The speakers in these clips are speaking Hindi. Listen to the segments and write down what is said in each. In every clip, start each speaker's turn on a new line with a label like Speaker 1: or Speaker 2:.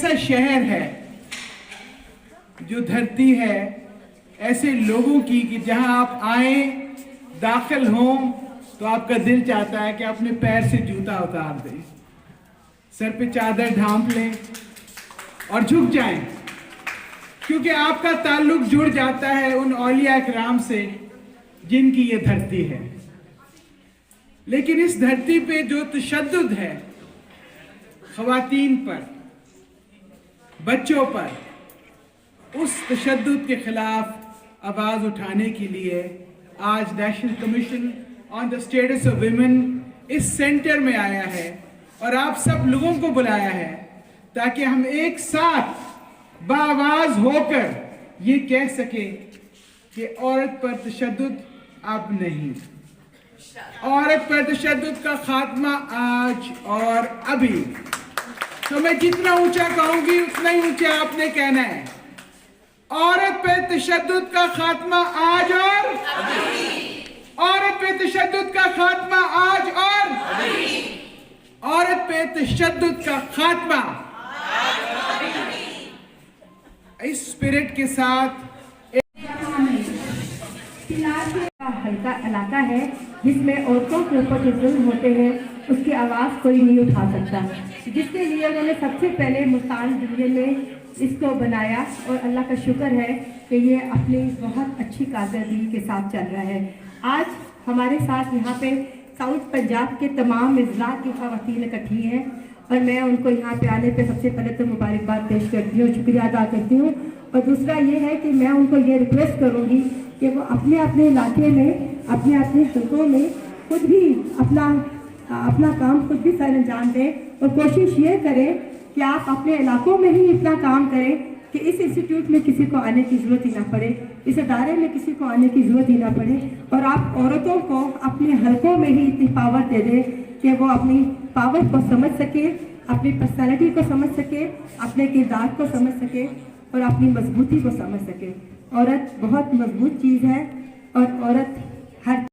Speaker 1: ऐसा शहर है जो धरती है ऐसे लोगों की कि जहां आप आए, दाखिल हों तो आपका दिल चाहता है कि अपने पैर से जूता उतार दें, सर पे चादर ढांप लें और झुक जाएं, क्योंकि आपका ताल्लुक जुड़ जाता है उन औलिया किराम से जिनकी ये धरती है। लेकिन इस धरती पे जो तशद्दुद है ख़वातीन पर, बच्चों पर, उस तशद्दुद के खिलाफ आवाज़ उठाने के लिए आज national commission on the status of women इस सेंटर में आया है और आप सब लोगों को बुलाया है ताकि हम एक साथ बाआवाज़ होकर ये कह सके कि औरत पर तशद्दुद अब नहीं, औरत पर तशद्दुद का खात्मा आज और अभी। तो मैं जितना ऊंचा कहूंगी उतना ही ऊंचा आपने कहना है। औरत पे तशद्दुद का खात्मा आज और अभी। औरत पे तशद्दुद का खात्मा आज और अभी। औरत पे तशद्दुद का खात्मा इस स्पिरिट के साथ
Speaker 2: हल्का इलाका है जिसमें औरतों के ऊपर जो जुल्म होते हैं उसकी आवाज़ कोई नहीं उठा सकता, जिसके लिए उन्होंने सबसे पहले मुल्तान दुनिया में इसको बनाया और अल्लाह का शुक्र है कि ये अपनी बहुत अच्छी कारकर्दगी के साथ चल रहा है। आज हमारे साथ यहाँ पे साउथ पंजाब के तमाम अज़ला की ख़वातीन इकट्ठी हैं और मैं उनको यहाँ पे आने पे सबसे पहले तो मुबारकबाद पेश करती हूँ, शुक्रिया अदा करती हूँ। और दूसरा ये है कि मैं उनको ये रिक्वेस्ट करूँगी कि वो अपने अपने इलाके में, अपने अपने हल्कों में खुद भी अपना काम खुद भी सर अंजाम दें और कोशिश ये करें कि आप अपने इलाकों में ही इतना काम करें कि इस इंस्टीट्यूट में किसी को आने की ज़रूरत ही ना पड़े, इस अदारे में किसी को आने की ज़रूरत ही ना पड़े और आप औरतों को अपने हल्कों में ही इतनी पावर दे दें कि वो अपनी पावर को समझ सके, अपनी पर्सनैलिटी को समझ सके, अपने किरदार को समझ सके और अपनी मजबूती को समझ सके। औरत बहुत मजबूत चीज़ है और औरत हर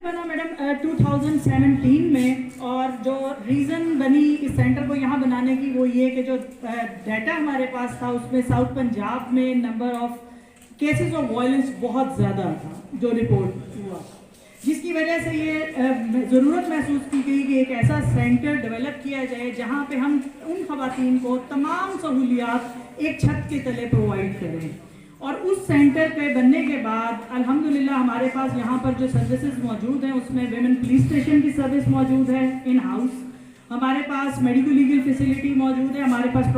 Speaker 3: बना मैडम 2017 में, और जो रीज़न बनी इस सेंटर को यहाँ बनाने की वो ये कि जो डाटा हमारे पास था उसमें साउथ पंजाब में number of cases of violence बहुत ज़्यादा था जो रिपोर्ट हुआ, जिसकी वजह से ये ज़रूरत महसूस की गई कि एक ऐसा सेंटर डेवलप किया जाए जहाँ पे हम उन ख़वातीन को तमाम सहूलियात एक छत के तले प्रोवाइड करें। और उस सेंटर पे बनने के बाद अल्हम्दुलिल्लाह हमारे पास यहाँ पर जो सर्विसेज मौजूद हैं उसमें विमेन पुलिस स्टेशन की सर्विस मौजूद है इन हाउस, हमारे पास मेडिको लीगल फैसिलिटी मौजूद है, हमारे पास